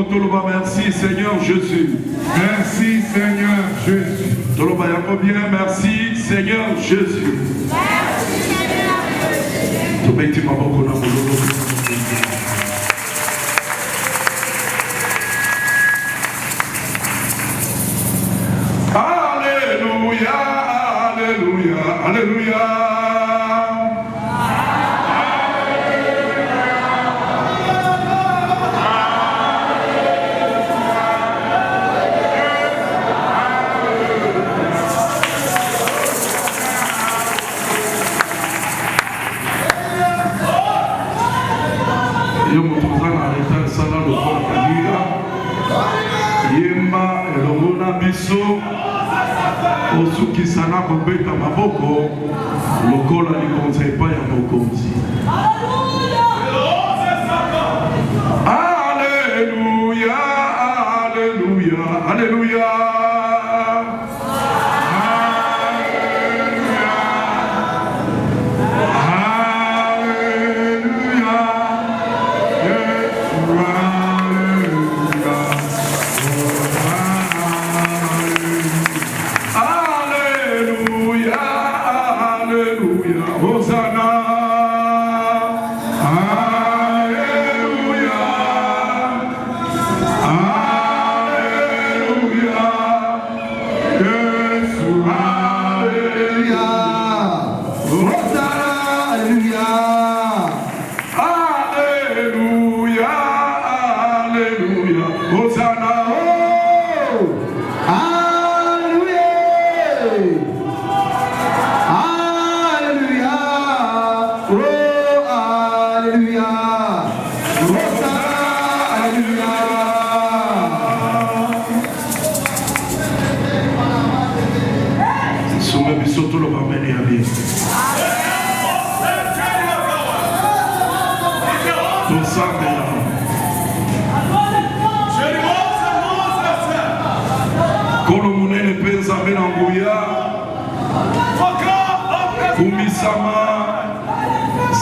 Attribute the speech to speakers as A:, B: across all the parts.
A: Toloba, merci Seigneur Jésus.
B: Merci Seigneur Jésus.
A: Toloba Yakobien, merci Seigneur Jésus.
C: Merci Seigneur Jésus.
A: Tobeti maboko na mololo. Alléluia, Alléluia, Alléluia. Osuki sana kobeta maboko lokola likonza epai ya mokonzi. Alléluia, Alléluia, Alléluia.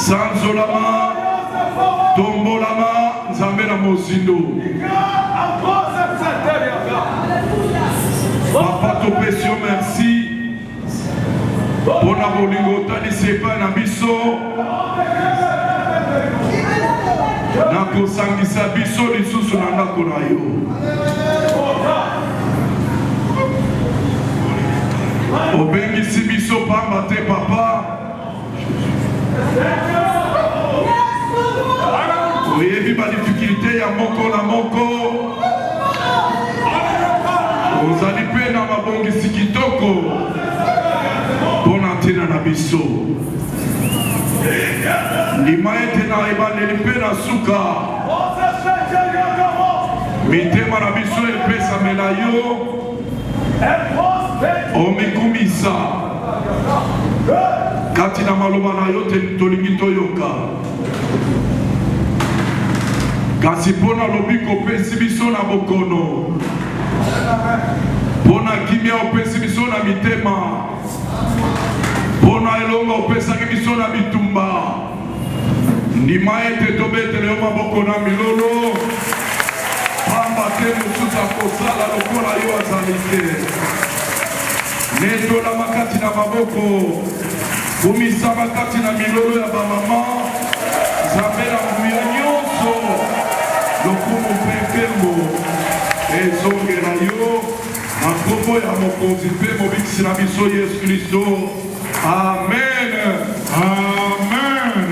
A: Sanzolama, Tombolama, Zambela Mosindo. Papa Topesio, merci. Bona bolingo tani sepa na biso. Nako sangisa biso lisusu na ndako na yo. Obengisi biso pamba te papa. Oyebi ba difficulté ya moko na moko. Ozali pe na mabongisi kitoko mpona ntina na biso. Ndima ete na ebandeli mpe na suka mitema na biso epesamela yo omikumisa kati na maloba na yo tolingi toyoka kasi mpona lobi kopesi biso na bokono mpona kimia opesi biso na mitema mpona elonga opesaki biso na bitumba ndima ete tobetele yo maboko na milolo pamba te mosusu akosala lokola yo azali te netolama kati na maboko kumisama kati na milolo ya bamama nzambe na nguya nyonso lokumu mpe nkembo ezongela yo na kombo ya mokonzi mpe mobikisi na biso Yesu Kristo. Amen. Amen.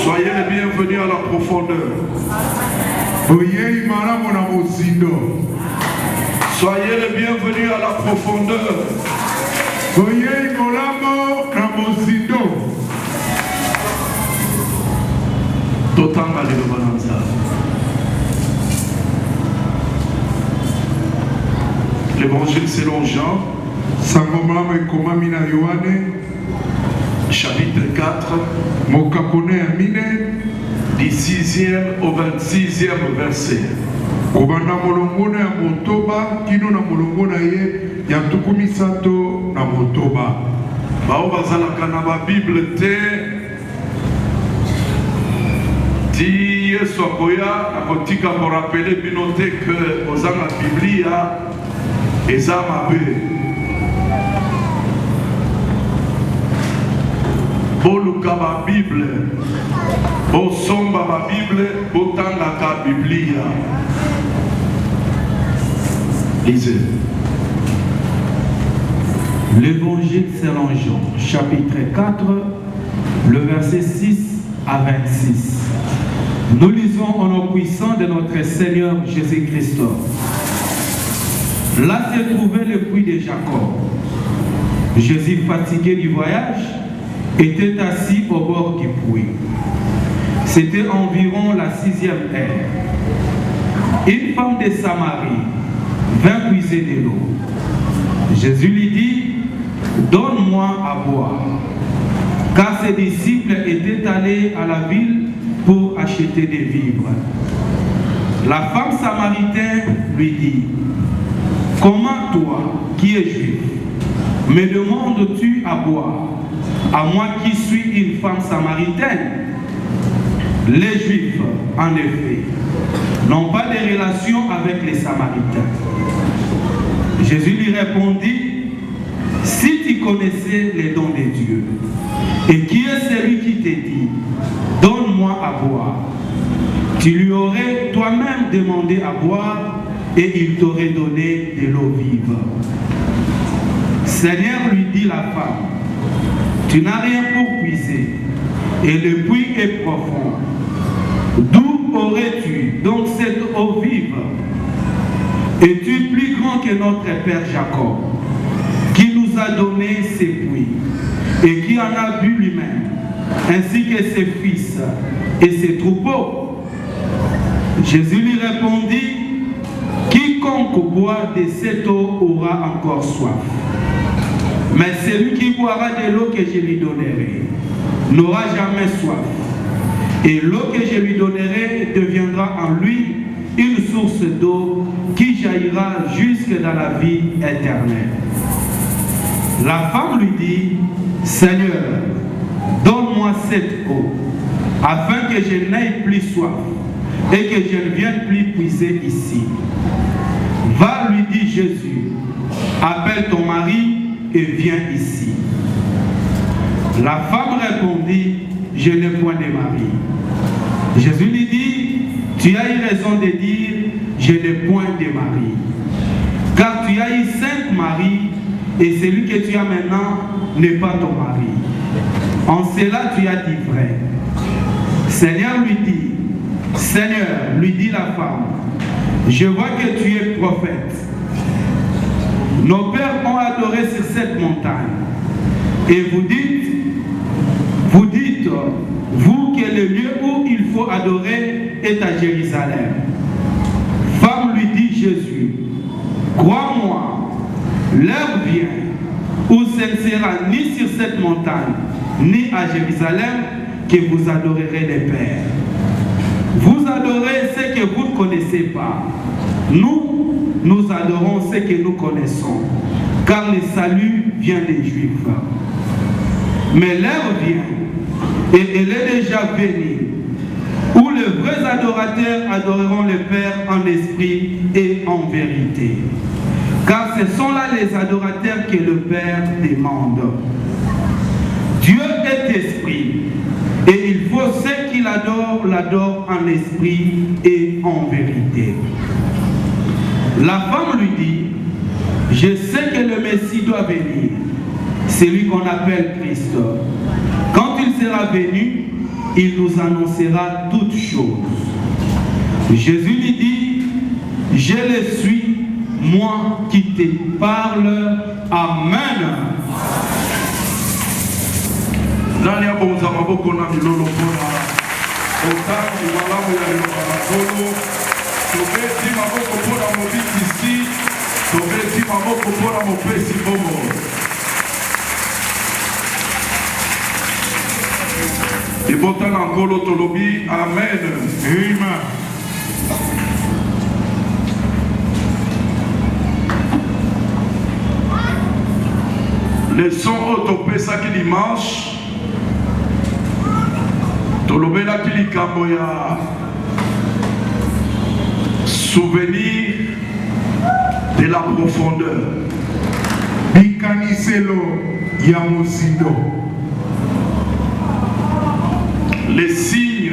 A: Soyez les bienvenus à la profondeur. Soyez les bienvenus à la profondeur. Totanga le bananza. L'évangile selon Jean, chapitre 4, du 6e au 26e verset.
B: Obanda molongona ya motoba kino na molongona ye ya tukumisato na motoba.
A: Bao bazalaka na ba Bible te Ti Yesu akoya akotika pour rappeler binote que ozanga Biblia eza mabe. Boluka ba Bible, bosomba ba Bible, botanga ka Biblia. Lisez.
D: L'évangile selon Jean, chapitre 4, le verset 6 à 26. Nous lisons au nom puissant de notre Seigneur Jésus-Christ. Là se trouvait le puits de Jacob. Jésus, fatigué du voyage, était assis au bord du puits. C'était environ la 6e heure. Une femme de Samarie vint puiser de l'eau. Jésus lui dit, donne-moi à boire. Car ses disciples étaient allés à la ville pour acheter des vivres. La femme samaritaine lui dit, comment toi, qui es juif, me demandes-tu à boire, à moi qui suis une femme samaritaine? Les Juifs, en effet, n'ont pas de relation avec les Samaritains. Jésus lui répondit, si tu connaissais les dons de Dieu, et qui est celui qui te dit, donne-moi à boire, tu lui aurais toi-même demandé à boire, et il t'aurait donné de l'eau vive. Seigneur, lui dit la femme, tu n'as rien pour puiser, et le puits est profond. D'où aurais-tu donc cette eau vive? Es-tu plus grand que notre père Jacob, qui nous a donné ses puits, et qui en a bu lui-même, ainsi que ses fils et ses troupeaux? Jésus lui répondit, quiconque boit de cette eau aura encore soif. Mais celui qui boira de l'eau que je lui donnerai n'aura jamais soif. Et l'eau que je lui donnerai deviendra en lui une source d'eau qui jaillira jusque dans la vie éternelle. La femme lui dit, Seigneur, donne-moi cette eau, afin que je n'aie plus soif et que je ne vienne plus puiser ici. Va, lui dit Jésus, appelle ton mari et viens ici. La femme répondit, je n'ai point de mari. Jésus lui dit, tu as eu raison de dire, je n'ai point de mari. Car tu as eu 5 maris, et celui que tu as maintenant n'est pas ton mari. En cela tu as dit vrai. Seigneur lui dit, Seigneur, lui dit la femme, je vois que tu es prophète. Nos pères ont adoré sur cette montagne. Et vous dites, vous que le lieu où il faut adorer est à Jérusalem. Femme, lui dit Jésus, crois-moi, l'heure vient où ce ne sera ni sur cette montagne, ni à Jérusalem que vous adorerez les pères. Vous adorez ce que vous ne connaissez pas. Nous adorons ce que nous connaissons, car le salut vient des Juifs. Mais l'heure vient, et elle est déjà venue, où les vrais adorateurs adoreront le Père en esprit et en vérité. Car ce sont là les adorateurs que le Père demande. Dieu est esprit, et il faut ceux qui l'adorent en esprit et en vérité. La femme lui dit, je sais que le Messie doit venir, celui qu'on appelle Christ. Quand il sera venu, il nous annoncera toutes choses. Jésus lui dit, je le suis, moi qui te parle. Amen.
A: Nani abonza maboko na milolo pona otani malamu ya lokolo tobeti maboko pona mobiti si tobeti maboko pona mopesi bomo. Ibotana nkolo tolobi amen. Amen. Les sons autopesaki dimanche. Tolobela Kilikambo ya souvenir de la profondeur.
B: Bikaniselo ya mozindo.
A: Les signes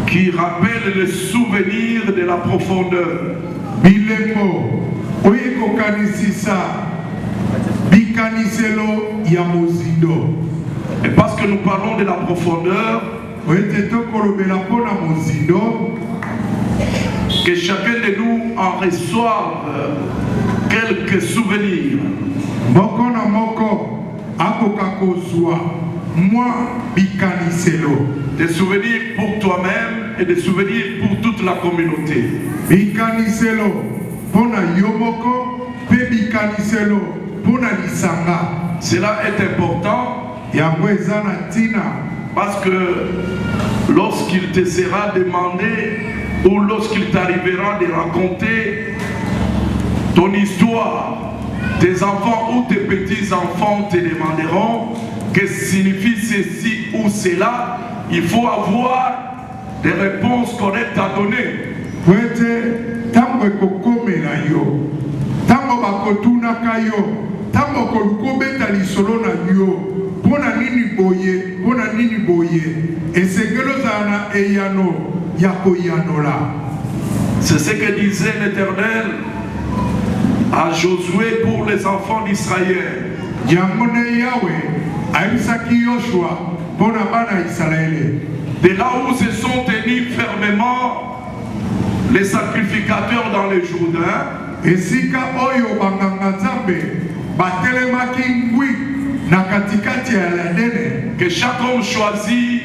A: qui rappellent le souvenir de la profondeur.
B: Bilembo oyeko kanisisa bikaniselo ya mozindo.
A: Et parce que nous parlons de la profondeur, que chacun de nous en reçoive quelques souvenirs.
B: Moko na moko akokakozwa moi bikaniselo.
A: Des souvenirs pour toi-même et des souvenirs pour toute la communauté.
B: Bikaniselo pona yomoko pe bikaniselo pona lisanga.
A: Cela est important. Parce que lorsqu'il te sera demandé ou lorsqu'il t'arrivera de raconter ton histoire, tes enfants ou tes petits-enfants te demanderont que signifie ceci ou cela, il faut avoir des réponses correctes à donner.
B: Pona nini boye esengelo zana eyano yako yanola.
A: C'est ce que disait l'Éternel à Josué pour les enfants d'Israël.
B: Yamone Yahweh aisaki Yoshua pona bana Israël.
A: De là où se sont tenus fermement les sacrificateurs dans le Jourdain,
B: esika oyo banganga nzambe batelemaki ngwi.
A: Que chaque homme choisit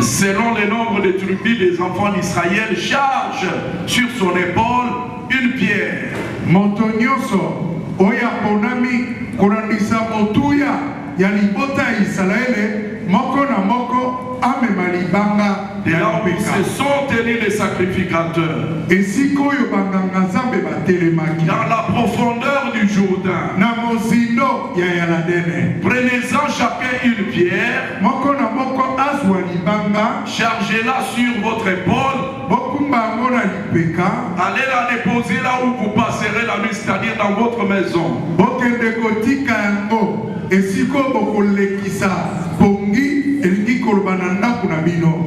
A: selon le nombre de tribus des enfants d'Israël charge sur son épaule une pierre.
B: Montonyoso oya ponami kurandisa motuya ya libota Israël moko na moko ame malibanga.
A: De là où se sont tenus les sacrificateurs.
B: Et si koyo banganga nzambe batelemaki
A: dans la profondeur du Jourdain.
B: Na mozindo ya yaladene.
A: Prenez-en chacun une pierre.
B: Moko na moko azwa libanga.
A: Chargez-la sur votre épaule.
B: Bokumba ngona lipeka.
A: Allez la déposer là où vous passerez la nuit, c'est-à-dire dans votre maison.
B: Bokende kotika yango. Esiko bokolekisa pongi.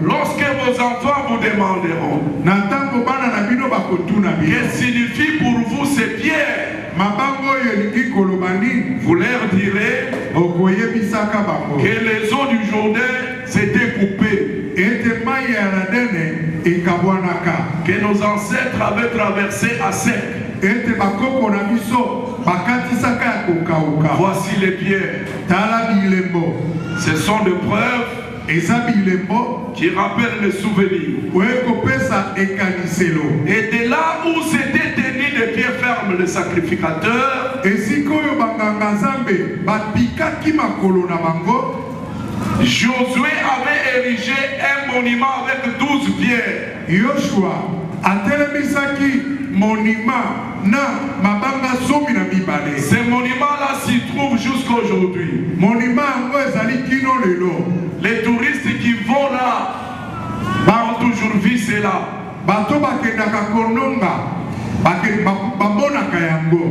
A: Lorsque vos enfants vous demanderont que signifie pour vous ces pierres, vous leur direz que les eaux du Jourdain s'étaient coupées, que nos ancêtres avaient traversé à sec. Voici les pierres. Ce sont des preuves qui rappellent les souvenirs. Et de là où s'étaient tenus des pieds fermes les sacrificateurs, Josué avait érigé un monument avec 12 pierres.
B: Yoshua atelemisaki monument na mabanga somi na mibale.
A: Ce monument-là s'y trouve jusqu'à aujourd'hui.
B: Monument yango ezali kino lelo.
A: Les touristes qui vont là ont toujours vu cela.
B: Bato bakendaka kononga bamonaka yango.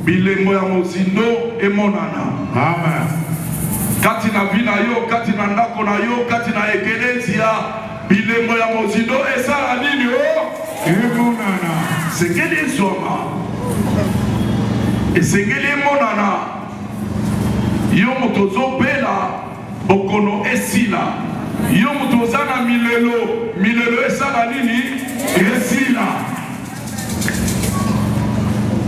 A: Bilembo ya mozindo emonana.
B: Amen.
A: Kati na vina yo, kati na ndako na yo, kati na ekelezia, bilembo ya mozindo esala nini yo?
B: Emonana.
A: Sengeli ezwama. Esengeli emonana. Yo moto ozobela bokono esila. Yo moto oza na milelo esala nini? Esila.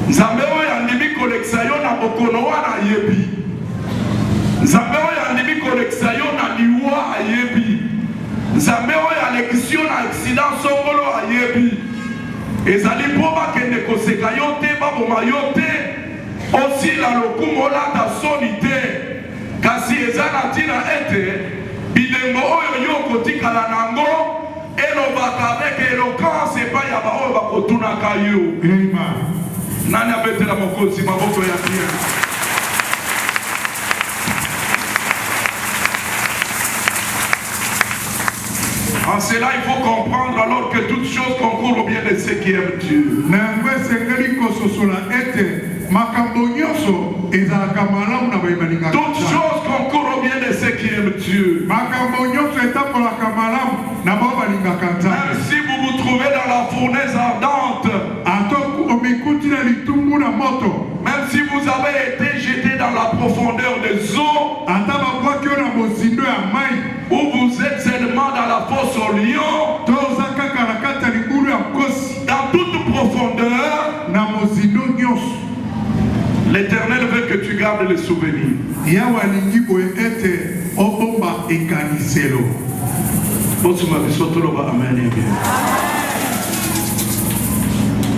A: Nzambe oyo andimi kolekisa yo na bokono wana yebi. Nzambe oyo andimi kolekisa yo na liwa ayebi. Nzambe oyo alekisi yo na accident songolo ayebi. Ezali po bakende koseka yo te baboma yo te osila lokumu olanda soni te. Kasi eza na ntina ete bilembo oyo yo kotikala nango elobaka avec éloquence epai ya baoyo bakotunaka yo.
B: Amen.
A: Nani abetela mokonzi maboko ya bien? En cela, il faut comprendre alors que toutes choses concourent au bien de ceux qui aiment Dieu. Toutes choses concourent au bien de ceux qui aiment Dieu. Même si vous vous trouvez dans la fournaise ardente, même si vous avez été jeté dans la profondeur des eaux, où vous êtes seulement dans la fosse au lion, dans toute profondeur, l'Éternel veut que tu gardes les souvenirs.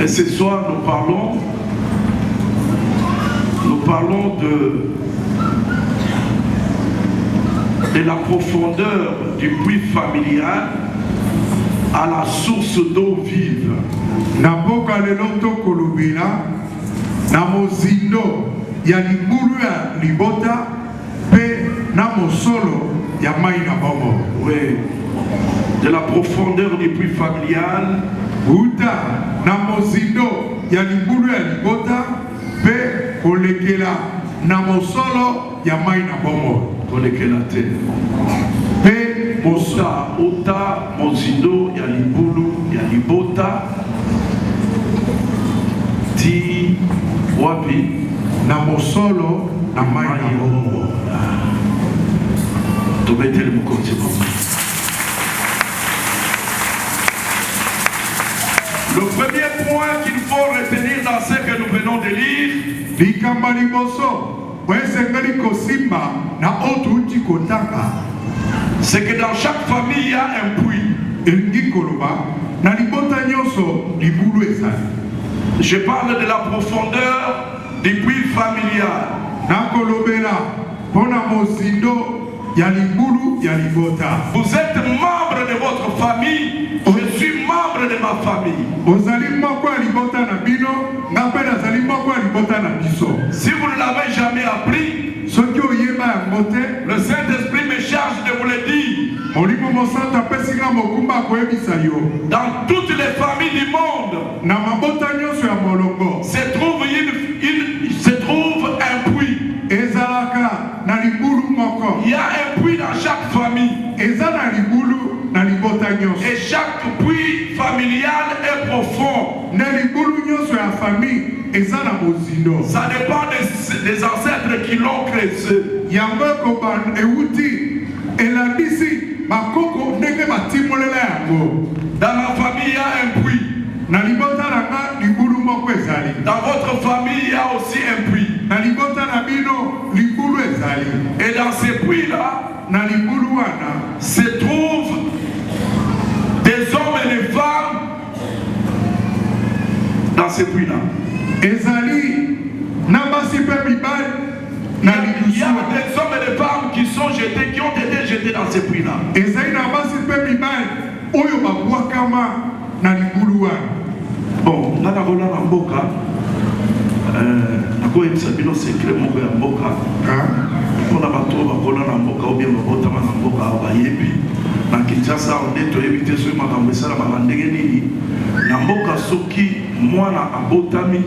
A: Et ce soir, nous parlons de la profondeur du puits familial à la source d'eau vive. Oui, de la profondeur du puits familial Ota, mozindo, ya libulu, ya libota, ti wapi,
B: na mosolo, na mai na bombo.
A: Tobetele mukonzi bombo. Le premier point qu'il faut retenir dans ce que nous venons de lire, c'est que dans chaque famille il y a un puits. Je parle de la profondeur du puits familial. Vous êtes membre de votre famille, je suis membre de ma famille. Si vous ne l'avez jamais appris, le Saint-Esprit me charge de vous le dire. Dans toutes les familles du monde, se trouve un puits. Il y a un puits dans chaque famille. Et chaque puits familial est profond. Ça dépend des ancêtres qui l'ont creusé. Dans ma famille, il y a un puits. Dans votre famille, il y a aussi un puits. Et dans ces puits-là, se trouvent des hommes et des femmes dans ces puits-là. Il y a des hommes et des femmes qui sont jetés, qui ont été jetés dans ces puits-là. Bon, là, on a un boca. nakoyebisa bino secret moko ya mboka mpona bato bakola na mboka ou bien babotama na mboka bayebi na Kinshasa nde toyebi te soki makambo esalamaka ndenge nini na mboka. Soki mwana abotami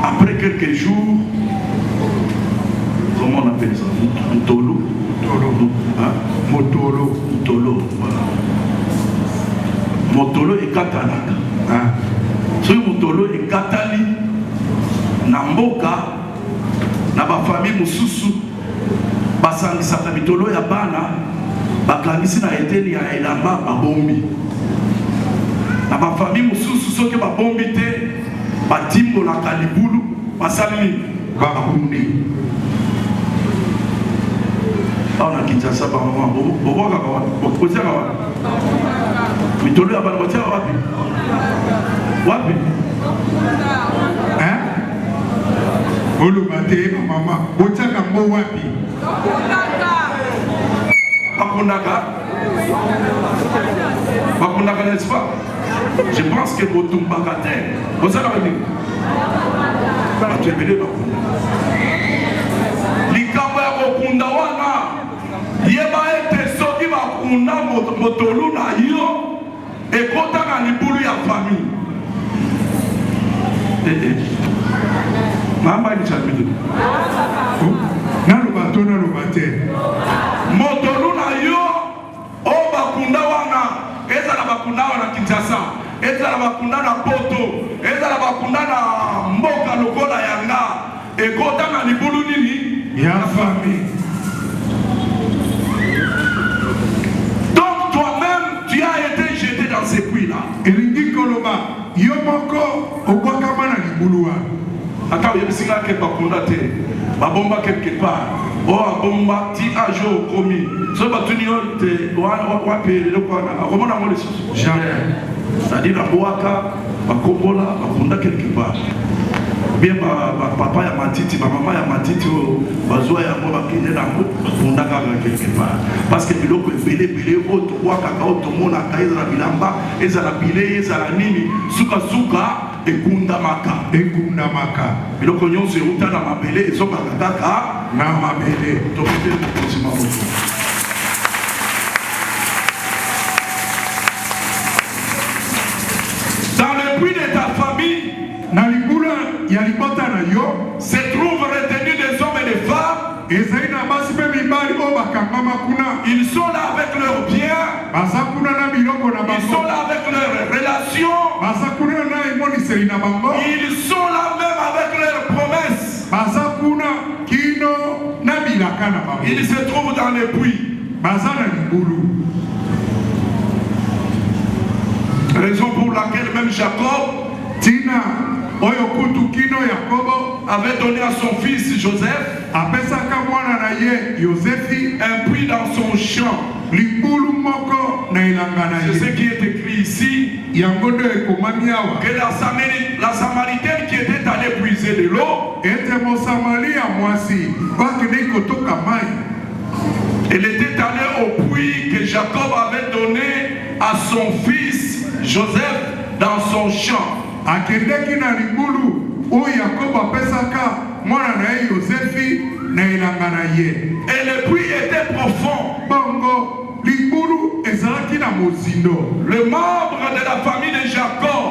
A: après quelques jours, comment on appelle ça, mutolo, voilà. Motolo et katalaka. Soki mutolo et katali na mboka na ba famille mususu basangisaka mitolo ya bana bakangisi na eteni ya elamba babombi na ba famille mususu soki babombi te batimbolaka libulu basali babundi. On a Kinshasa par moment boboka kozaka wa mitolo ya bana botia wapi wapi
B: olubate mama botiaka mbo wapi
A: bakundaka n'est-ce pas? Je pense que botumbaka te bozala bani batebele bakunda likambo ya kokunda wana yeba ete soki ba bakunda motolu na yo ekota na libulu ya famille. Mama ni chambido.
B: Nalo bate.
A: Motolu na yo o bakunda wana ezala bakunda wana Kinshasa, ezala bakunda na Poto, ezala bakunda na mboka lokola yanga ekota na libulu nini
B: ya famille.
A: Donc toi-même tu as été jeté dans ces puits-là.
B: Elingi koloba yo moko okwakama na libulu wa.
A: Attends, il y a que bakunda te babomba quelque part o abomba ti ajo komi so batunio te wa pele le kwana akomona mo leso
B: jamais
A: c'est-à-dire aboaka bakombola bakunda quelque part bien papa ya matiti maman ya matiti bazwa ya mo bakende na bakunda quelque part parce que biloko ebele auto wa kaka auto mona kaizala bilamba ezala bile ezala nini suka ekunda maka biloko nyonso euta na mabele ezokaka kaka
B: na mabele
A: tokete mokonzi maboto. Dans le puits de ta famille
B: na libula ya libota na yo
A: se trouvent retenus des hommes et des femmes.
B: Ils sont
A: là avec leurs biens. Ils sont là avec leurs relations. Ils sont là même avec leurs promesses. Ils se trouvent dans les puits. Raison pour laquelle même Jacob avait donné à son fils Joseph un puits dans son champ. C'est ce qui est écrit ici. Que la Samaritaine qui était allée puiser de l'eau, elle était allée au puits que Jacob avait donné à son fils Joseph dans son champ. Et le puits était profond. Le membre de la famille de Jacob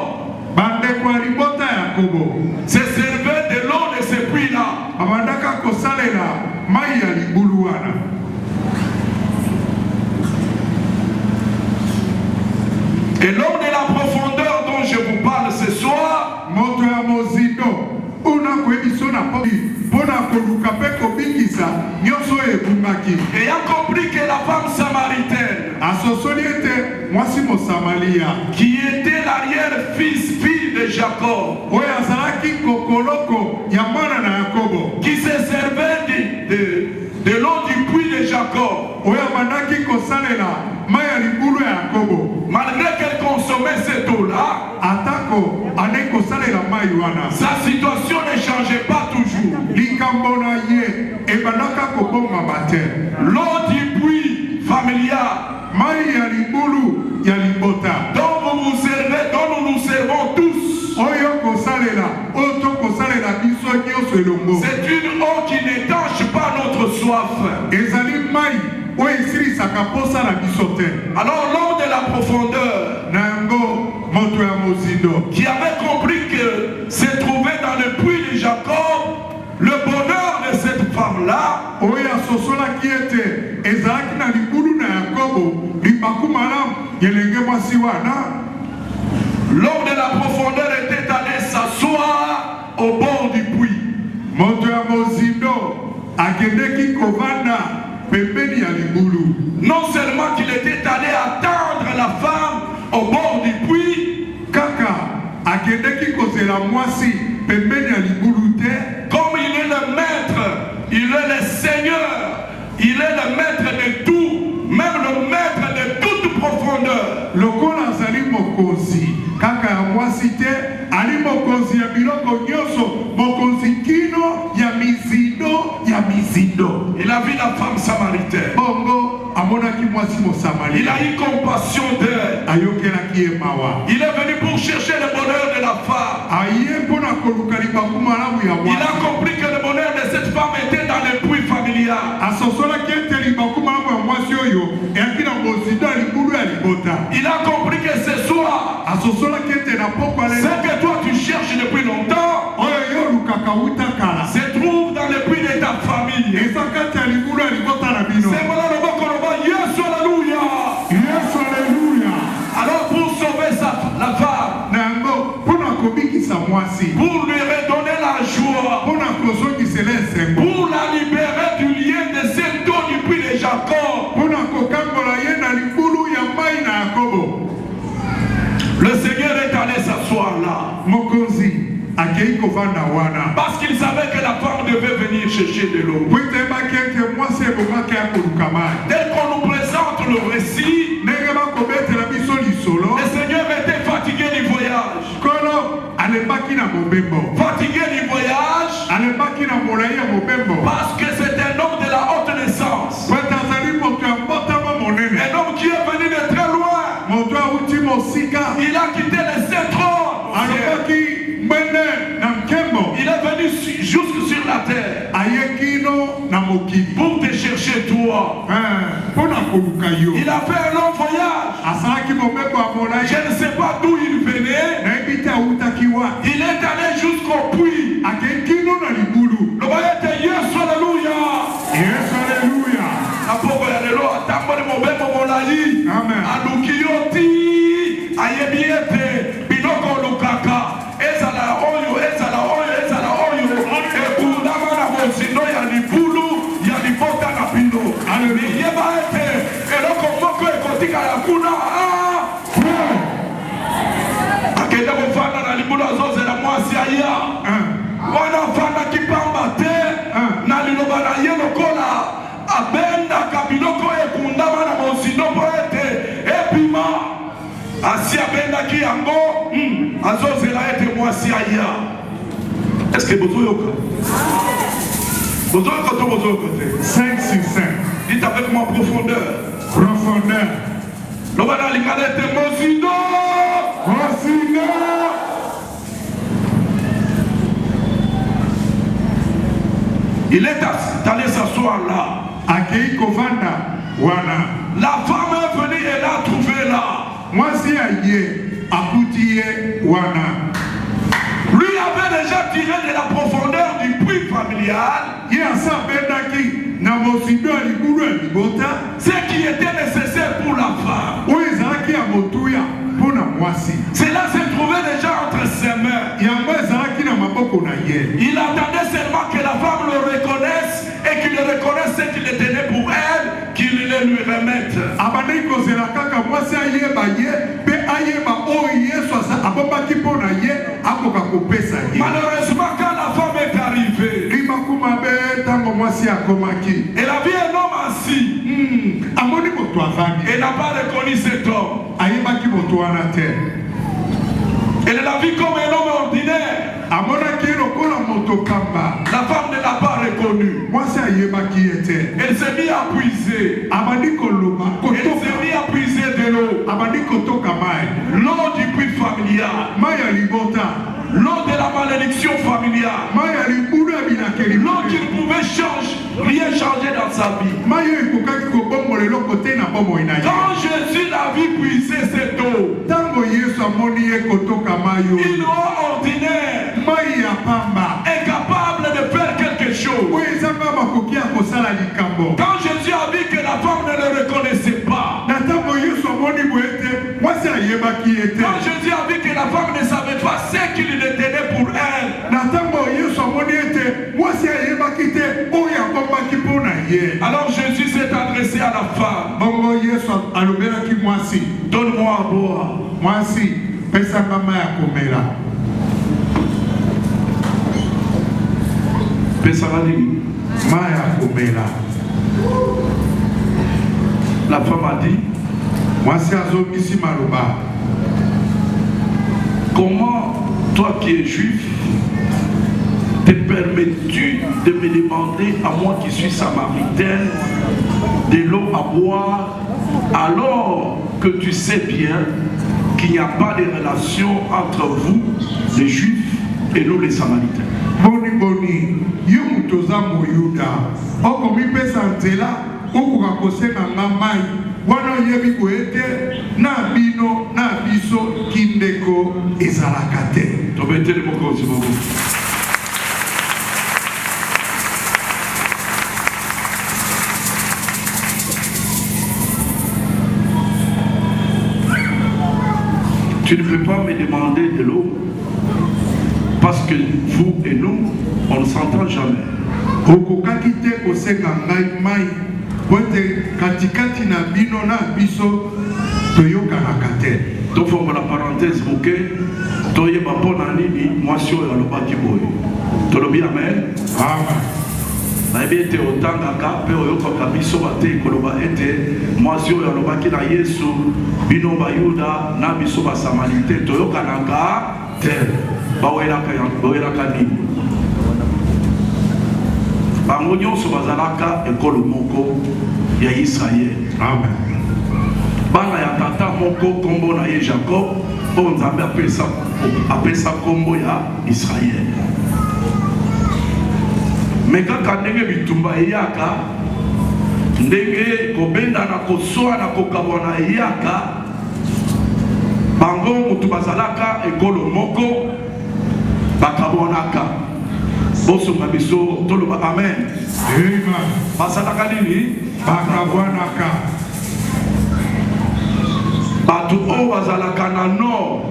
A: se servait de l'eau de ce puits-là. Et l'eau de la profondeur dont je vous parle ce soir, ayant compris que la femme samaritaine, qui était l'arrière-fille de Jacob, qui se servait de l'eau du puits de Jacob, malgré qu'elle consommait cette eau-là, sa situation ne changeait pas toujours. L'eau du puits familial dont vous vous servez, dont nous nous servons tous, c'est une eau qui n'étanche pas notre soif. Alors l'homme de la profondeur, qui avait compris que se trouvait dans le puits de Jacob le bonheur de cette femme-là, l'homme de la profondeur était allé s'asseoir au bord du puits. Non seulement qu'il était allé attendre la femme au bord du puits, comme il est le maître, il est le Seigneur, il est le maître de tout, même le maître de toute profondeur. Il a vu la femme samaritaine. Il a eu compassion d'elle. Il est venu pour chercher le bonheur de la femme. Il a compris que le bonheur de cette femme était dans le puits familial. Il a compris que ce soir, ce que toi tu cherches depuis longtemps, se trouve dans le puits de ta famille. C'est voilà le mot qu'on va. Yes, alléluia. Alors pour sauver la femme, pour lui redonner la joie, pour la libérer du lien de cet dos du puits de Jacob, le Seigneur est allé s'asseoir là. Parce qu'il savait que la femme devait venir chercher de l'eau. Dès qu'on nous présente le récit, le Seigneur était fatigué du voyage. Fatigué du voyage parce que c'est un homme de la haute naissance. Un homme qui est venu de très loin. Il a quitté le Saint-Trône. Il est venu jusque sur la terre pour te chercher toi. Il a fait un long voyage. Je ne sais pas d'où il venait. Il est allé jusqu'au puits. Le voyage de Yes, alléluia. La pauvre Alléluia. Atambo de mon bébé Molayi. Alukioti. Ayebiete. Binoko Lukaka. Ezala oyo. Ekundama na mosino ya libulu. Ya libota na pino. Yeba ete. Eloko moko ekotika ya kuna. Akenda mofana na libulu azozela mwasi aya. Wana fana kipamba te. Na liloba na ye lokola. Abenda kabiloko ekundama na mosino poete. Epima. Asi abenda ki yango. Azozela ete mwasi aya. Est-ce que vous avez 5 sur 5. Dites avec moi profondeur.
B: Profondeur.
A: L'obana likalete mosino. Il est allé s'asseoir là. La femme est venue et l'a trouvé là. Lui avait déjà tiré de la profondeur du puits familial ce qui était nécessaire pour la femme. Cela se trouvait déjà entre ses mains. Il attendait seulement que la femme le reconnaisse et qu'il reconnaisse ce qu'il tenait pour elle, qu'il le lui remette. Malheureusement, quand la femme est arrivée, elle a vu un homme assis. Elle n'a pas reconnu cet homme. Elle l'a vu comme un homme ordinaire. La femme ne l'a pas reconnu. Elle s'est mise à puiser. Elle s'est mise à puiser de l'eau. L'eau du puits familial. L'eau de la malédiction familiale. L'eau qui ne pouvait rien changer dans sa vie. Quand Jésus l'a vu puiser cette eau, une eau ordinaire, incapable de faire quelque chose. Quand Jésus a vu que la femme ne le reconnaissait pas, quand Jésus a vu que la femme ne savait pas ce qu'il tenait pour elle, alors Jésus s'est adressé à la femme. Donne-moi à boire. La femme a dit, comment toi qui es juif te permets-tu de me demander à moi qui suis samaritaine de l'eau à boire alors que tu sais bien qu'il n'y a pas de relation entre vous les juifs et nous les samaritains?
B: wana oyebi boye te na bino na biso kindeko ezalaka te.
A: Tobetele mokonzi bobo. Tu ne peux pas me demander de l'eau parce que vous et nous, on ne s'entend jamais.
B: Okokaki te kosenga ngai mai pote katikati na bino na biso toyokanaka te.
A: Tofongo la parenthèse moke toyeba mpona nini mwasi oyo alobaki boye. Tolobi amen.
B: Amen.
A: Nayebi ete otangaka mpe oyokaka biso bate koloba ete mwasi oyo alobaki na Yesu bino bayuda na biso basamalite toyokanaka te. Bawelaka nini? Bango nyonso bazalaka ekolo moko ya Israel.
B: Amen.
A: Bana ya tata moko kombo na ye Jacob po Nzambe apesa kombo ya Israel. Me kaka ndenge bitumba eyaka ndenge kobenda na kosoa na kokabwana eyaka bango mutu bazalaka ekolo moko bakabonaka bosunga biso toloba amen.
B: Amen.
A: Bazalaka nini?
B: Bakabwanaka.
A: Batu oyo bazalaka na nord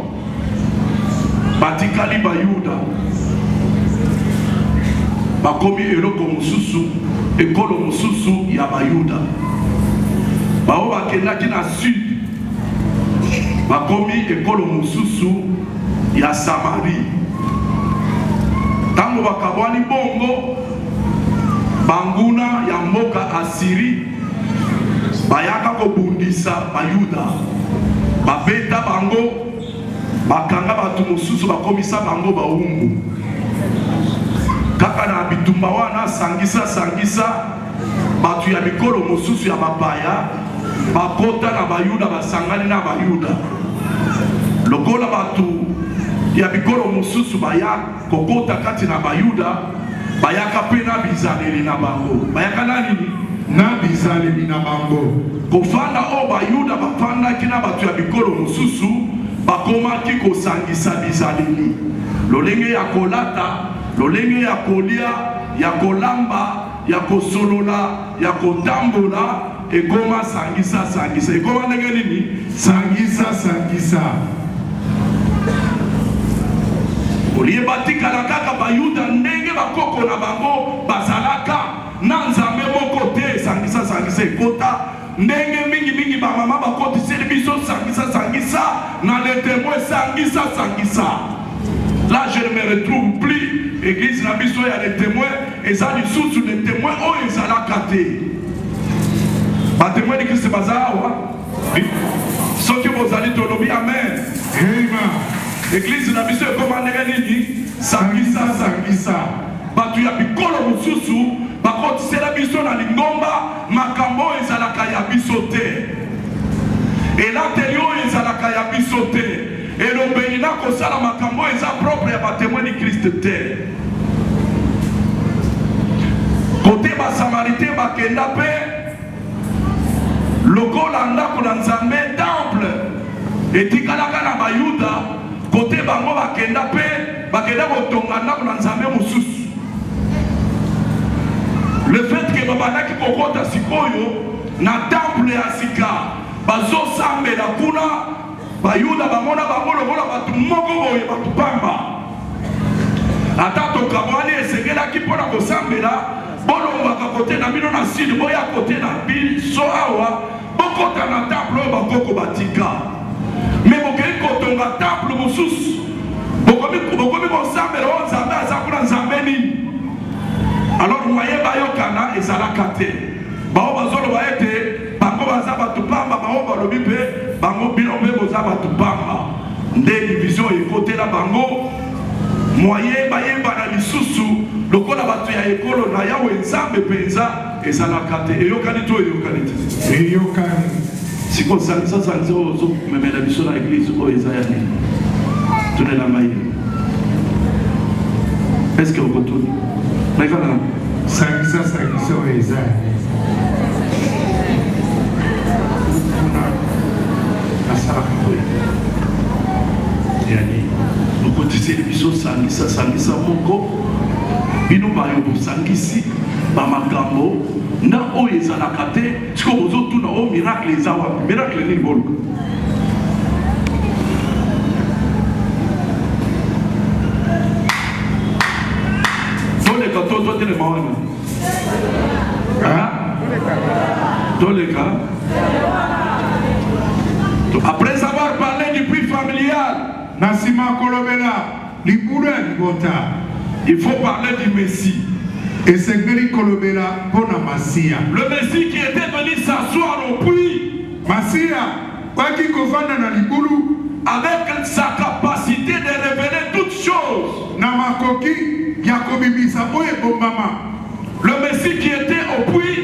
A: batikali bayuda bakomi eloko mosusu ekolo mosusu ya bayuda. Bao bakendaki na sud bakomi ekolo mosusu ya Samari. Tango bakabwani bongo banguna ya mboka Asiri bayaka kobundisa bayuda, babeta bango, bakanga batu mosusu bakomisa bango baumbu. Kaka na bitumba wana sangisa batu ya mikolo mosusu ya bapaya bakota na bayuda basangani na bayuda. Lokola batu ya mikolo mosusu baya kokota kati na bayuda bayaka pe na bizaleli na bango. Bayaka na nini?
B: Na bizaleli na bango.
A: Kofanda o bayuda bafandaki na batu ya mikolo mosusu bakomaki kosangisa bizaleli. Lolenge ya kolata, lolenge ya kolia, ya kolamba, ya kosolola, ya kotambola, ekoma sangisa. Ekoma ndenge nini?
B: Sangisa.
A: Olie batikala kaka bayuda ndenge bakoko na bango bazalaka na Nzambe moko te sangisa ekota ndenge mingi bamama bakotiseli biso sangisa na le témoin sangisa. Là je ne me retrouve plus église na biso ya le témoin eza lisusu le témoin oyo ezalaka te. Batémoin de Christ bazawa soki bozali tolobi amen.
B: Amen.
A: Église na biso ekomandeka nini? Sangisa. Batu ya bikolo mosusu bakotisela biso na lingomba makambo ezalaka ya biso te. Elateli oyo ezalaka ya biso te. Elobeli na kosala makambo eza propre ya batémoin de Christ te. Kote basamarité bakenda pe lokola ndako na Nzambe temple etikalaka na bayuda. Kote bango bakenda pe bakenda kotonga ndako na Nzambe mosusu. Le fait que babandaki kokota sikoyo na temple ya sika bazosambela kuna bayuda bamona bango lokola batu moko boye batu pamba. Ata tokabwani esengelaki mpona kosambela bolongwaka kote na bino na sud boya kote na biso awa bokota na temple oyo bakoko batika. Mais bokei kotonga temple mosusu bokomi kosambela oyo Nzambe aza kuna Nzambe nini? Alors moye bayokana ezalaka te. Bao bazoloba ete bango baza batu pamba, bao balobi mpe bango bino mpe boza batu pamba. Nde division ekotela bango moye bayeba na lisusu lokola batu ya ekolo na Yawe Nzambe penza ezalaka te. Eyokani to eyokani te.
B: Eyokani.
A: Siko sangisa ozo memela biso na église oyo eza ya nini? Tunela maye. Est-ce que vous retournez? Maintenant,
B: sangisa oyo eza.
A: ateli biso sangisa moko bino bayo bosangisi bamakambo nda oyo ezalaka te siko bozotuna o miracle eza wapi miracle nini boluka toleka totelema wana toleka. Après avoir parlé du puits familial, il faut parler du Messie. Le Messie qui était venu s'asseoir au puits avec sa capacité de révéler toutes choses. Le Messie qui était au puits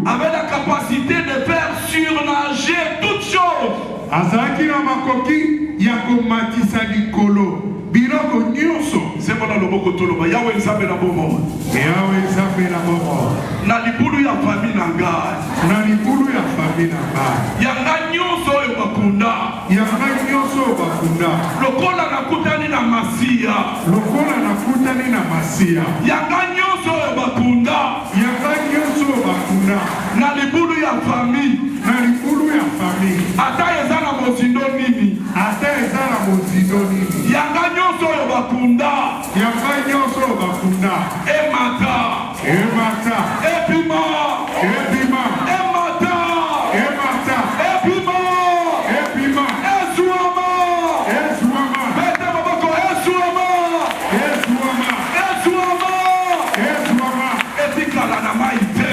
A: avait la capacité de faire surnager toutes choses. C'est bon le boko toloba Yahweh nzambe na bomo. Yahweh nzambe na bomo. Na libulu ya famille na ngai. Na libulu ya famille na ngai. Yanga nyonso oyo bakunda. Yanga nyonso bakunda. Lokola nakutani na Masia. Lokola nakutani na Masia. Yanga nyonso oyo bakunda. Yanga nyonso bakunda. Na libulu ya famille. Na libulu ya famille. Ata ezana mozindo nini. Ata ezana mozindo nini. Yanga nyonso oyo bakunda. Yanga nyonso bakunda. Emata. Emata. Epima. Epima. Emata. Emata. Epima. Epima. Esuama. Esuama. Bete maboko esuama. Esuama. Esuama. Esuama. Etikala na maite.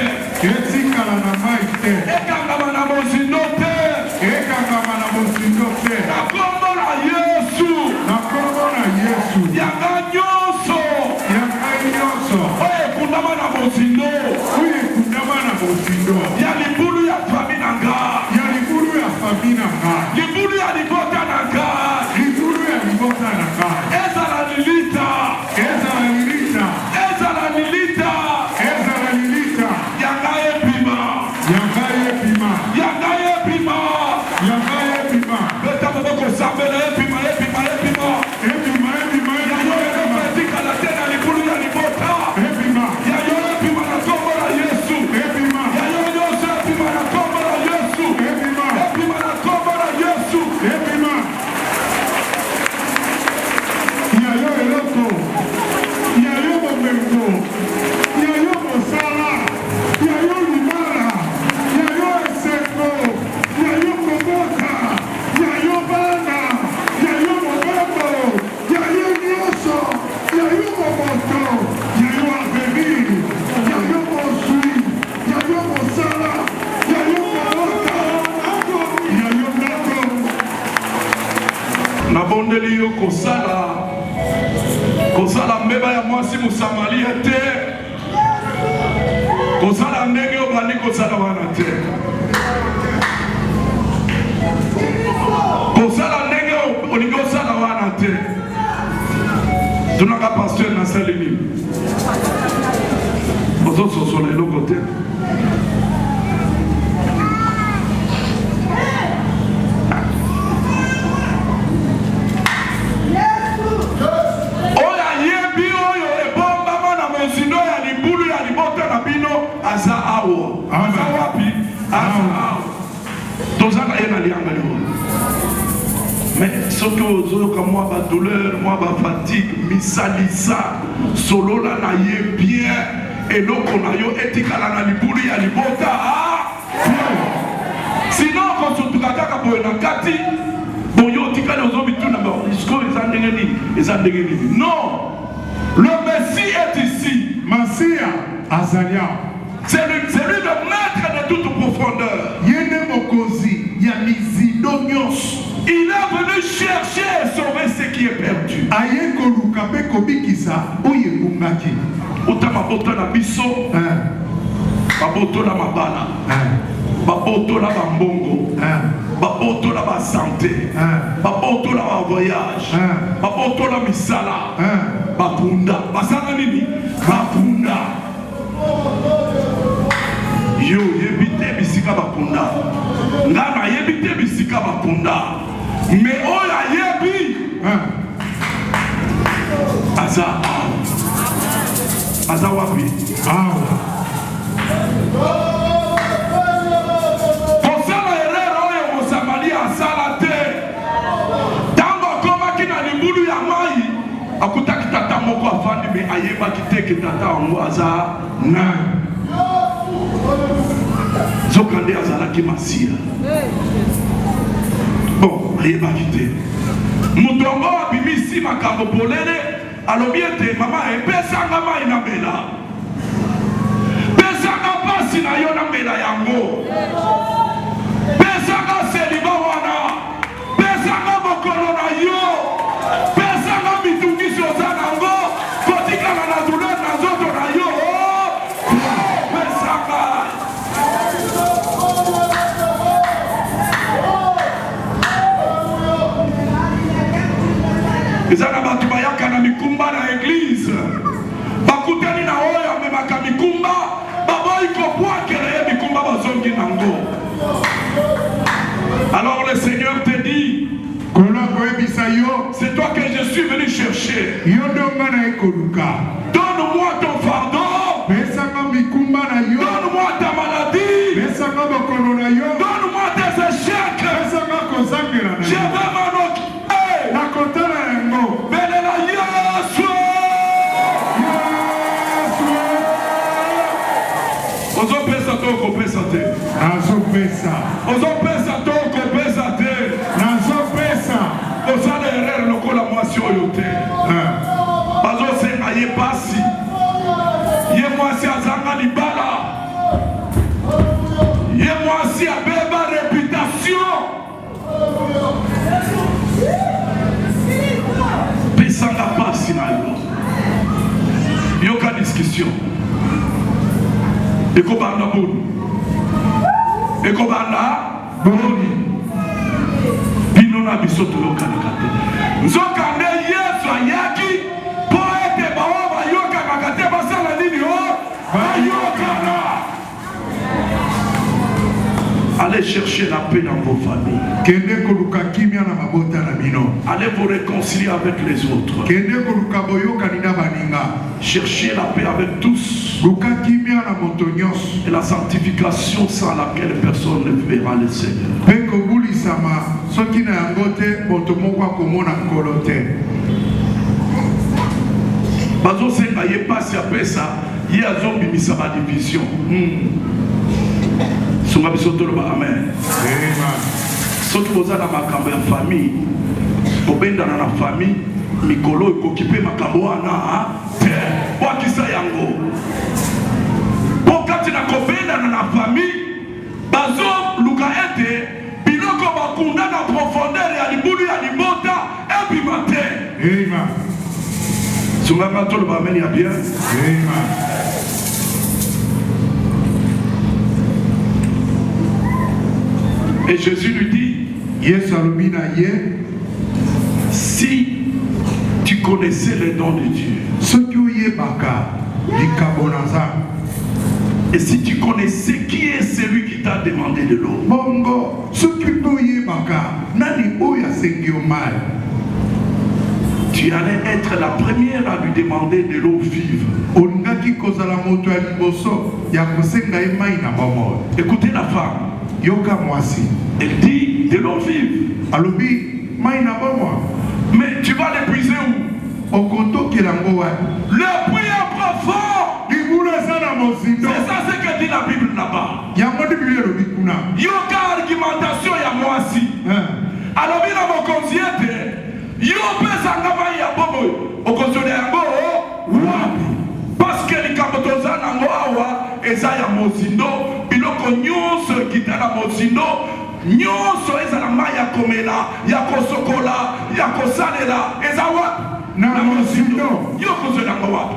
A: Etikala na maite. Ekangama na mozindo te. Ekangama na mozindo te. Nakombo na Yesu. Nakombo na Yesu. Yanga nyonso. Yanga nyonso. Oye kundama na mozindo. Oye kundama na mozindo. Ya libulu ya famille na nga. Ya libulu ya famille na nga. Libulu ya libota na nga. Libulu ya libota na nga. Ezala lilita. Ezala lilita. Ezala lilita. Ezala lilita. Yanga epima. Yanga epima. Yanga epima. Yanga epima. Beta maboko sambele epima epima epima. Epima epima epima. Yayo epima la tena libulu ya libota. Epima. Yayo epima na kombo la Yesu. Epima. Yayo yose epima na kombo la Yesu. Epima. Epima na kombo la Yesu. Epima. Yayo eloko. Yayo momento. Yayo mosala. Yayo limara. Yayo eseko. Yayo koboka. Yayo bana. Yayo moboko. Yayo nyonso. Yayo momoto. Yayo avenir. Yayo mosui. Yayo mosala. Yayo koboka. Yayo ndako. Nabondeli yo kosala mbeba ya mwasi Mosamaria te. Kosala ndenge obandi kosala wana te. Kosala ndenge olingi osala wana te. Tunaka pasteur na sali nini. Ozososola eloko te. Oya yebi oyo ebombama na mozindo ya libulu ya libota na bino aza awo. Aza wapi? Aza awo. Tozaka ye na lianga liwo. Mais soki ozoyoka mwa ba douleur, mwa ba fatigue, misalisa solola na ye bien eloko na yo etikala na libulu ya libota. Sinon kosutuka kaka boye na kati boyo tikala ozobituna ba isko ezandenge nini ezandenge nini. Non, le Messie est ici. Masia azalia. C'est lui le maître de toute profondeur. Yene mokozi ya mizindo nyonso. Il est venu chercher et sauver ce qui est perdu. Aye koluka pe kobikisa oye bungaki. Utama boto na biso. Baboto na mabala. Baboto na bambongo. Baboto na ba santé. Baboto na ba voyage. Baboto na misala. Bakunda. Basana nini? Bakunda. Yo yebite bisika bakunda. Ngana yebite bisika bakunda. Mais oya yebi aza wapi kosala erreur oyo mosamali asala te ntango akomaki na libulu ya mai akutaki tata moko afandi me ayebaki te ke tata yango aza nani zoka nde azalaki masiya bon ayebaki te moto yango abimisi makambo polele alobi ete mama epesanga mai na mbela pesanga pasi na yo na mbela yango pesanga seliba wana pesanga mokolo na yo pesanga mitungisi oza nango kotikala na douleur na nzoto na yo pesanga eza na bato bayaka na mikumba na eglize bakutani na oyo amemaka mikumba baboyi kopwakela ye mikumba bazongi nango. Alors le Seigneur te dit, c'est toi que je suis venu chercher. Donne-moi ton fardeau, donne-moi ta maladie, donne-moi tes échecs, je vais m'en occuper. Osala erreur lokola mwasi oyo te bazosenga ye pasi ye mwasi azanga libala ye mwasi abeba réputation pesanga pasi na yo yoka discussion ekobanda boni ekobanda boni bino na biso toyokanaka te nzokande yesu ayaki mpo ete baoyo bayokanaka te basala nini o bayokana. Allez chercher la paix dans vos familles. Allez vous réconcilier avec les autres. Cherchez la paix avec tous. Et la sanctification sans laquelle personne ne verra le Seigneur. Bazo senga ye passe ya pesa ye azombi misaba division. Songa bisoto lo amen. Soki boza na makambo ya famille, obendana na famille, mikolo ekokipe makambo wana te. Wakisa yango. Pokati na kobendana na famille, bazo luka ete biloko bakunda na profondeur ya libulu ya libota ebimate. Amen. Songa mato lo amen ya bien. Amen. Et Jésus lui dit, si tu connaissais les dons de Dieu, et si tu connaissais qui est celui qui t'a demandé de l'eau, tu allais être la première à lui demander de l'eau vive. Écoutez la femme. Elle dit de l'eau vive. Mais tu vas l'épuiser où? Le puits est profond. C'est ça ce que dit la Bible là-bas. Yoka argumentation ya mwasi. Alors bien mon conseiller, yo pesa ngama ya bobo. Okonzole yango wapi? Parce que les kamotoza nango awa eza ya mozindo biloko nyonso kitala mozindo nyonso eza na mai ya komela ya kosokola ya kosalela eza wapi na mozindo yo kozo nango wapi?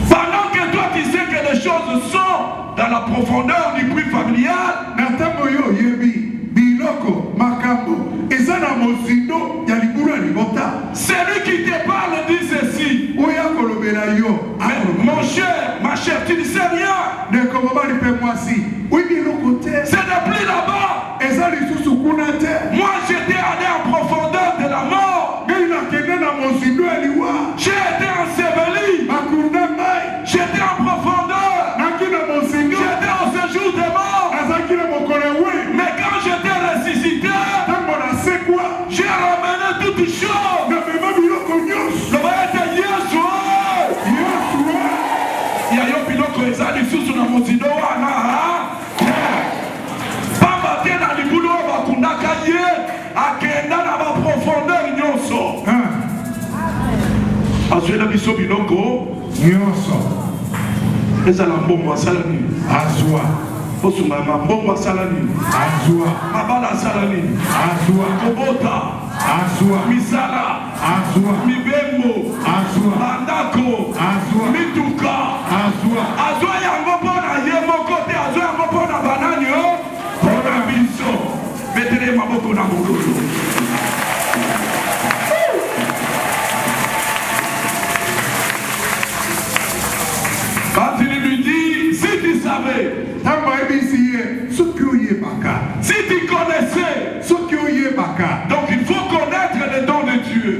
A: Pendant que toi tu sais que les choses sont dans la profondeur du puits familial
B: natango yo yebi biloko makambo eza na mozindo ya libulu ya libota.
A: Celui qui te parle dit ceci. Mon cher, ma chère, tu ne sais rien. C'est depuis là-bas. Moi j'étais allé en profondeur. azwela biso biloko
B: nyonso
A: ezala mbongo asala nini
B: azwa
A: osungama mbongo asala nini
B: azwa
A: mabala asala nini
B: azwa
A: kobota
B: azwa
A: misala
B: azwa
A: mibembo
B: azwa
A: bandako
B: azwa
A: mituka azwa yango mpona ye moko te azwa yango mpona banani o mpona biso metere maboko na mololo quand il lui dit si tu savais si tu connaissais donc il faut connaître les dons de Dieu.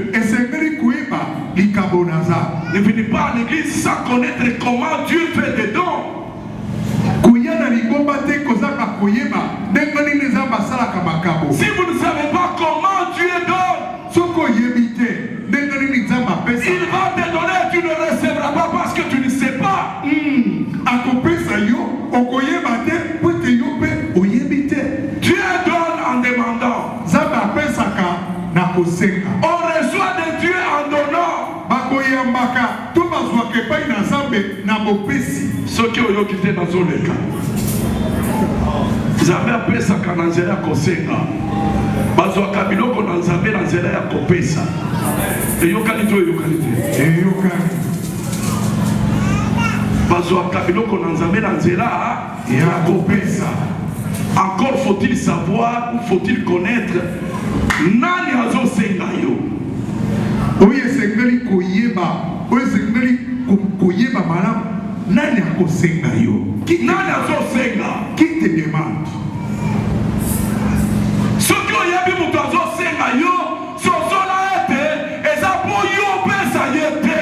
A: Ne venez pas à l'église sans connaître comment Dieu fait des dons. Si vous ne savez pas comment Dieu donne, il va te donner et tu ne recevras pas parce que tu ne sais pas. Dieu donne en demandant. On reçoit de Dieu en donnant. Ce qui ont quitté dans son état. Nzambe apesaka na nzela ya kosenga bazwaka biloko na Nzambe na nzela ya kopesa eyokani to eyokani te bazwaka biloko na Nzambe na nzela ya kopesa. Encore faut-il savoir ou faut-il connaître nani azosenga yo
B: oyo esengeli koyeba malamu nani akosenga yo
A: nani azosenga
B: qui te demande
A: soki oyebi moto azosenga yo sosola ete eza mpo yo opesa ye te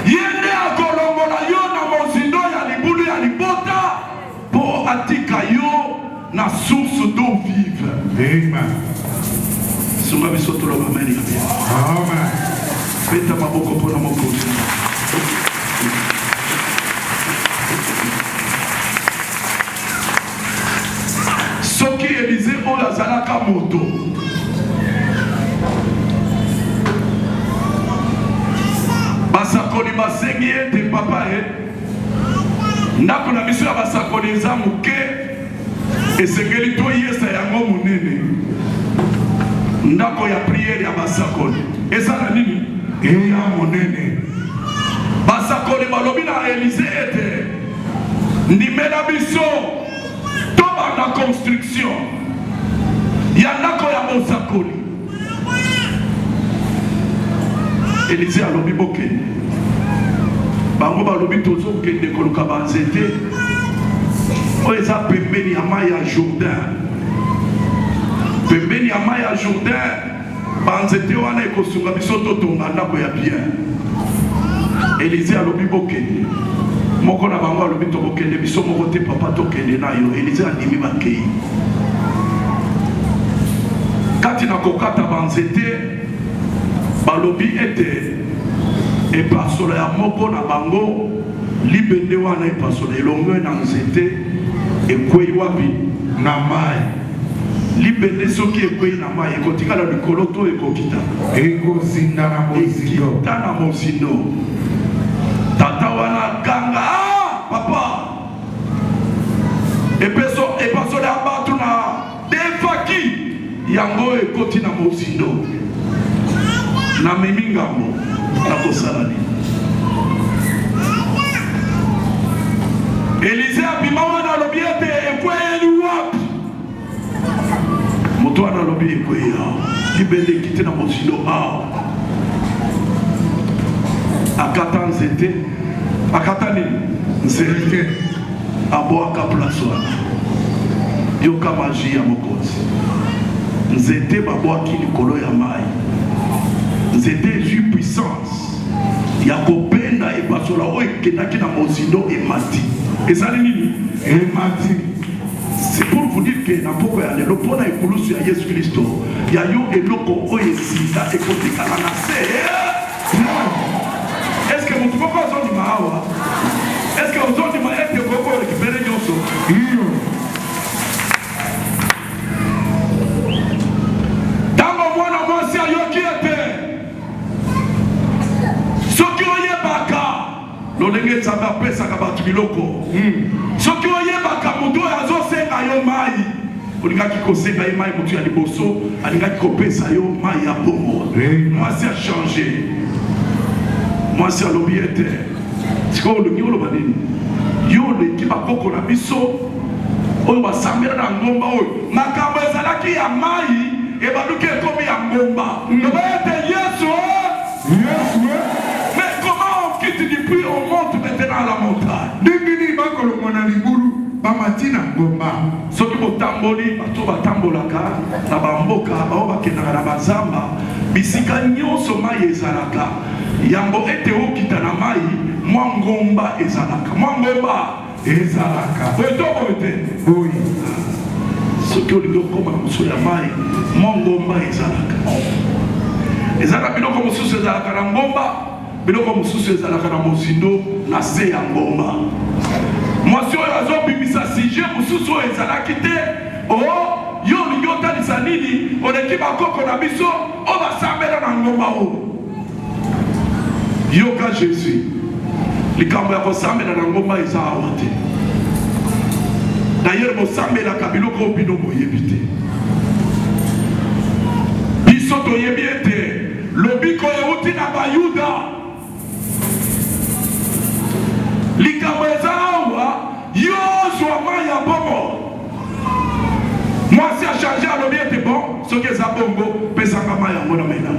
A: ye nde akolongola yo na mozindo ya libulu ya libota mpo atika yo na source d'eau vive.
B: Amen.
A: Sunga biso toloba amen ya bien.
B: Amen.
A: Peta maboko mpona mokonzi. Soki Élisée oyo azalaka moto basakoli basengi ete papa ndako na biso ya basakoli eza moke esengeli toyesa yango monene. Ndako ya priere ya basakoli eza na nini eya monene. Basakoli balobi na Élisée ete ndimela biso tobanda construction ya ndako ya bosakoli. Élisée alobi bokende bango balobi tozokende koluka banzete oyo eza pembeni ya mai ya Jourdain. Pembeni ya mai ya Jourdain banzete wana ekosunga biso totonga ndako ya bien. Élisée alobi bokende moko na bango alobi tokokende biso moko te papa tokende na yo. Élisée andimi bakei kati na kokata banzete balobi ete epasola ya moko na bango libende wana epasola elongwe na nzete ekwei wapi na mai. Libende soki ekwei na mai ekotikala likolo to ekokita
B: ekozinda na mozindo.
A: Ekita na mozindo. Tata wana ganga papa epasola ya bato na defaki yango ekoti na mozindo na memi ngambo na kosala nini. Élisée abima wana alobi ete ekweyeli wapi moto wana alobi ekwei awa libende ekiti na mozindo awa. Akata nzete akata nini nzete abwaka place wana yoka maji ya mokonzi. Nzete babwaki likolo ya mai. Nzete ezwi puissance ya kopenda epasola oyo ekendaki na mozindo emati. Ezali nini emati. C'est pour vous dire que na poko ya lelo mpona ekulusu ya Yesu Kristo ya yo eloko oyo ezinga ekotikala na se. Est-ce que motu moko azondima awa? Est-ce que ozondima ete koko récupérer nyonso? Tango mwana mwasi ayoki ete bato biloko soki oyebaka moto oyo azosenga yo mai olingaki kosenga ye mai motu ya liboso alingaki kopesa yo mai ya bongo mwasi achange mwasi alobi ete sikoyo olingi oloba nini yo oleki bakoko na biso oyo basambela na ngomba oyo makambo ezalaki ya mai ebaluki ekomi ya ngomba loba ete yesu mais comment on quitte depuis on monte maintenant à la montagne
B: ndingini bakolongwa na libulu bamati na ngomba
A: soki botamboli bato batambolaka na bamboka bao bakendaka na bazamba bisika nyonso mai ezalaka yambo ete okita na mai mwa ngomba ezalaka mwa ngomba ezalaka oetobo ete
B: oyi
A: soki olingi okoma na moso ya mai mwa ngomba ezalaka ezalaka biloko mosusu ezalaka na ngomba biloko mosusu ezalaka na mozindo na se ya ngomba mwasi oyo azobimisa sujet mosusu oyo ezalaki te yo olingi otalisa nini oleki bakoko na biso oyo basambela na ngomba oyo yoka jésus likambo ya kosambela na ngomba eza awa te dayere bosambelaka biloko oyo bino boyebi te biso toyebi ete lobiko euti na bayuda likambo eza awa yozwa mai ya bongo mwasi achange alobi ete bon soki eza bongo pesanga mai yango na mena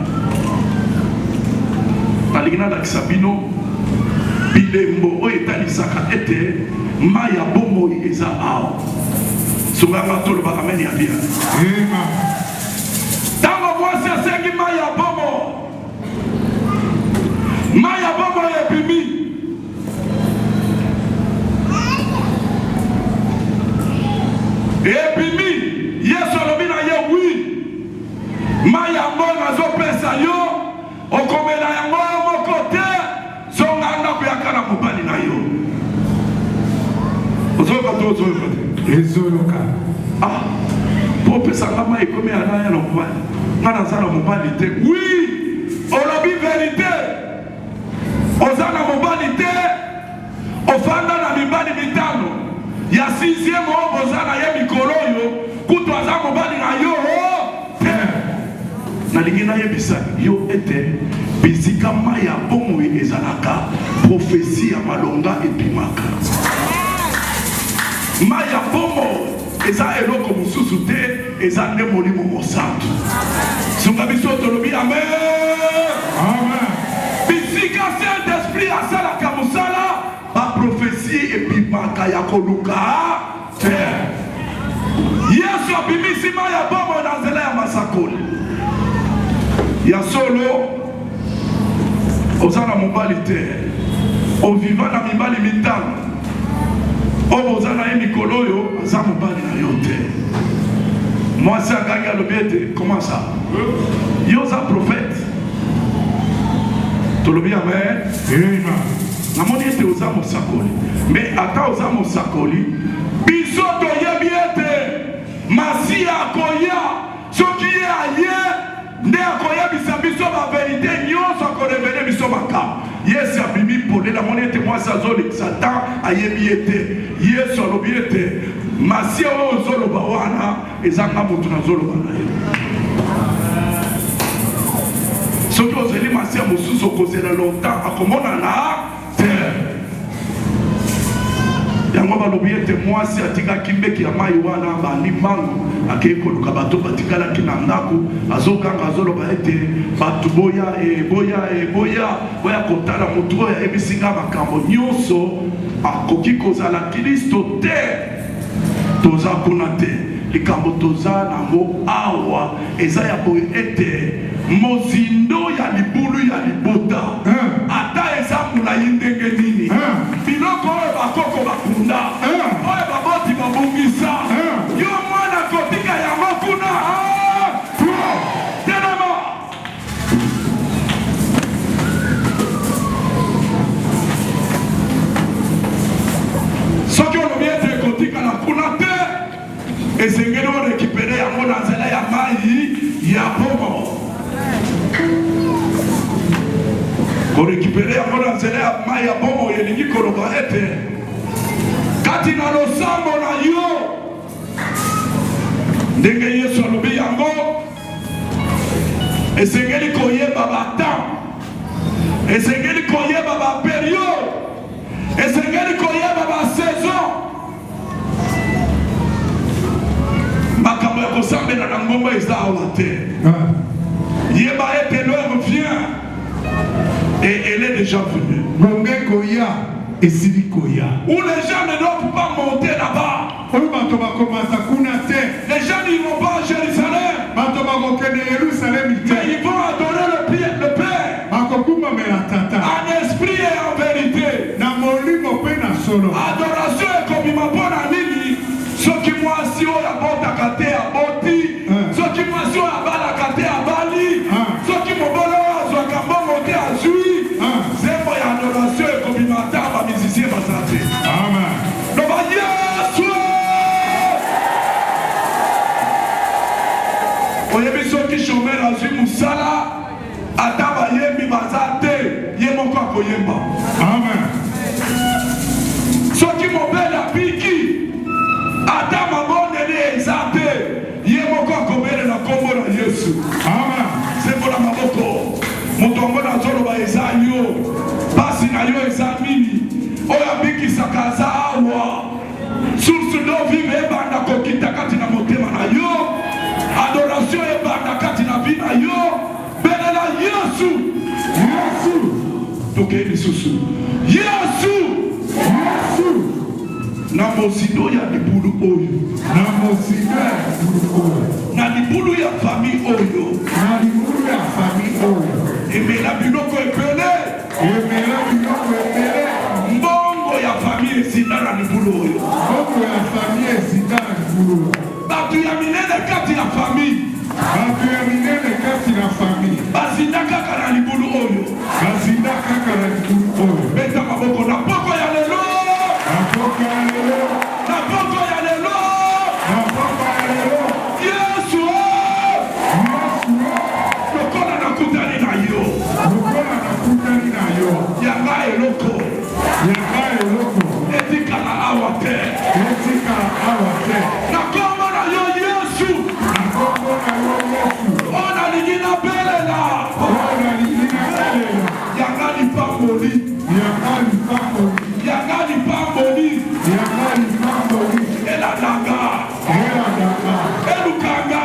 A: nalingi nalakisa bino bilembo oyo etalisaka ete mai ya bongo eza awa songanga toloba amen ya bia ntango mwasi asengi mai ya bongo ebimi ebimi yesu alobi na ye wi mai yango nazopesa yo okomela yango moko te zonga ndako yaka na mobali na yo ozoyoka to ozoyoka te
B: ezoyoka
A: po opesanga mai ekomi anaya na mobali nga naza na mobali te wi olobi verite oza na mobali te ofanda na mibali mitano ya 6e oyo boza na ye mikolo oyo kutu aza mobali na yo te nalingi nayebisa yo ete bisika mai ya bomoi ezalaka profesi ya malonga ebimaka mai ya bomo eza eloko mosusu te eza nde molimo mosantu sunga biso tolobi amen bisika saint esprit asalaka mosala baprofesi ebimaka ya koluka te yesu abimisi mai ya bomo na nzela ya masakoli ya solo oza na mobali te oviva na mibali mitano oyo oza na ye mikolo oyo aza mobali na yo te mwasi akangi alobi ete comment ça yo oza prophète tolobi amen namoni ete oza mosakoli mais ata oza mosakoli biso toyebi ete masiya akoya soki ye aye nde akoyebisa biso baverité nyonso akorevele biso makambo yesu abimi pole namoni ete mwasi azolekisa tan ayebi ete yesu alobi ete masiya oyo ozoloba wana ezanga motu nazoloba na ye soki ozeli masiya mosusu okozela longtemps akomonana te yango balobi ete mwasi atikaki mbeki ya mai wana balimbangu akei koluka bato batikalaki na ndako azokanga azoloba ete bato boya kotala motu oyo ayebisinga makambo nyonso akoki kozala kristo te toza kuna te likambo toza nango awa eza ya boye ete mozindo ya libulu ya libota ata eza molai ndenge nini biloko oyo bakoko bakunda oyo baboti babongisa yo mwana kotika yango kuna telema soki olobi ete kotikala kuna te esengeli orekipere yango na nzela ya mai ya bomo korekipere yango na nzela ya mai ya bomo elingi koloba ete kati na losambo na yo ndenge Yesu alobi yango esengeli koyeba batemps esengeli koyeba baperiode esengeli koyeba basaison makambo ya kosambela na ngomba eza awa te yeba ete l'heure vient et elle est déjà venue où les gens ne doivent pas monter là-bas. Les gens n'iront pas à Jérusalem, mais ils vont adorer le Père en esprit et en vérité. Adoration est comme il m'a bon ami. Ce qui moi si on a bon takate à boti, ce qui moi si on a bala kate à bali, ce qui me bon à Zouakambo monter à Zui. C'est moi adoration et comme il m'a dit à musicien basate. Amen. Donc Yesu. Oyebi soki chômeur à Zui Moussala, ataba yemi basate, yemoko akoyemba. Amen. Soki mobile apiki. Adama bonene ezate yemoko akomele na kombo na Yesu. Amen. Sembola maboko. Mutongo na zolo ba ezayo. Basi na yo ezamini. Oya biki sakaza awa. Source d'eau vive ebanda kokita kati na motema na yo. Adoration ebanda kati na vie na yo. Belela Yesu. Yesu. Toke lisusu. Yesu. Yesu. Na mosido ya libulu oyo na libulu ya famille oyo emela biloko ebele mbongo ya famille esinda na libulu oyo bato ya minene kati ya famille bazinda kaka na libulu oyo beta maboko na poko ya lelo na poko ya lelo Yesu lokola nakutani na yo yanga eloko etikala awa te na kombo na yo Yesu ona lingi na belela yanga lipamboli elandanga elukanga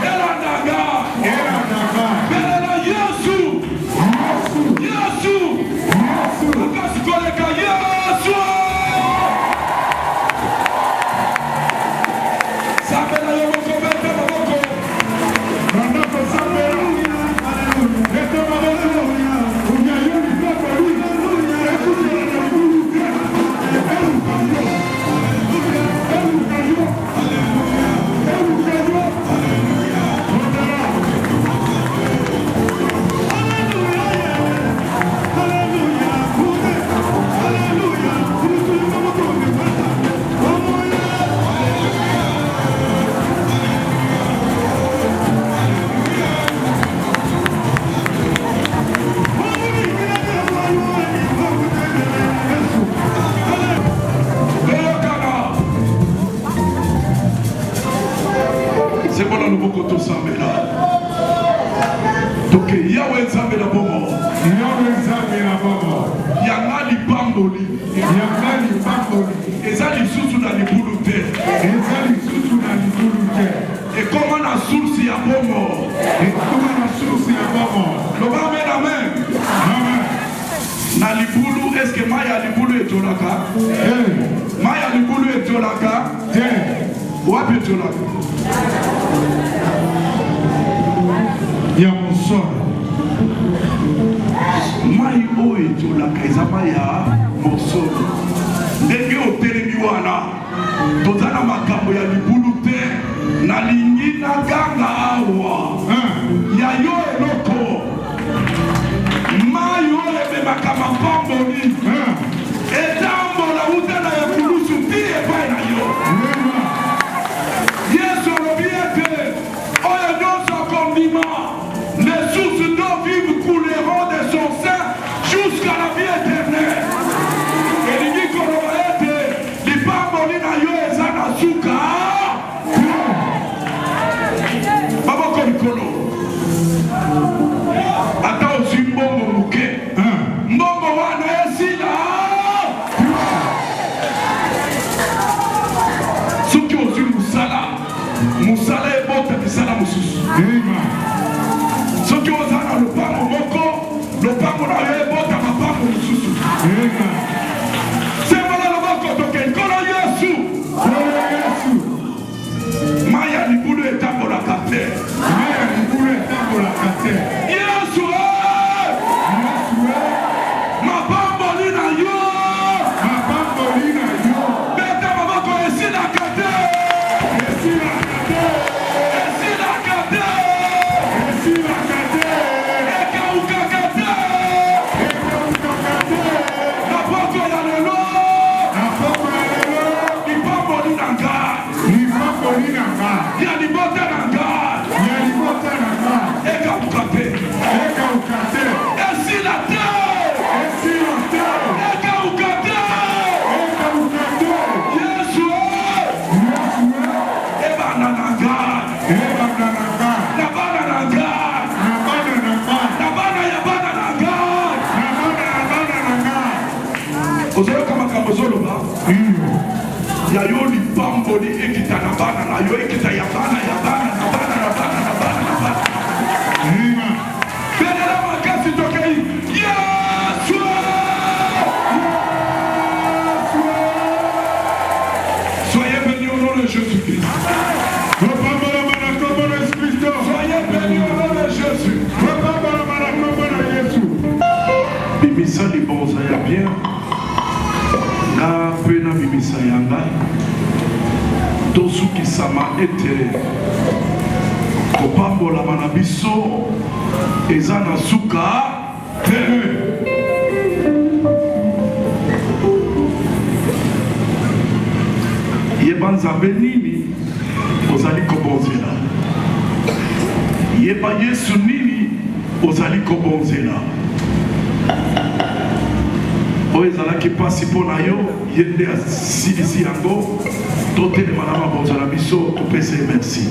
A: elandanga belela Yesu ukasikoleka Yesu sabela yo moko bete maboko bandako sabela bete maboko unyayoni bete jusqu'à la vie éternelle. Et il dit qu'on va être soki oza na lopango moko lopango na yo ebota mapango mosusu sembola loboko toke nkolo yesu mai ya libulu etambolaka te yesu mapamboli na yo beta maboko esilaka te ekaukaka te na poko ya lelo lipamboli na nga ya libota na nga ekauka te esila te ekauka te yesu ebana na nga na bana na nga na bana ya bana na nga ozoyoka makambo ozoloba ya yo lipamboli ekita na bana na yo ekita ya bana ya bana na bana na bana na bana na bana belela makasi tokei yesu soyez bénis au nom de Jésus-Christ. Soyez bénis au nom de Jésus. Bimisa libonza ya bien nga mpe na bimisa ya ngai tosukisama ete kopambolama na biso eza na suka te yeba nzambe nini ozali kobonzela yeba yesu nini ozali kobonzela oyo ezalaki mpasi mpo na yo ye nde asilisi yango totelema na mabonzo na biso topesa ye merci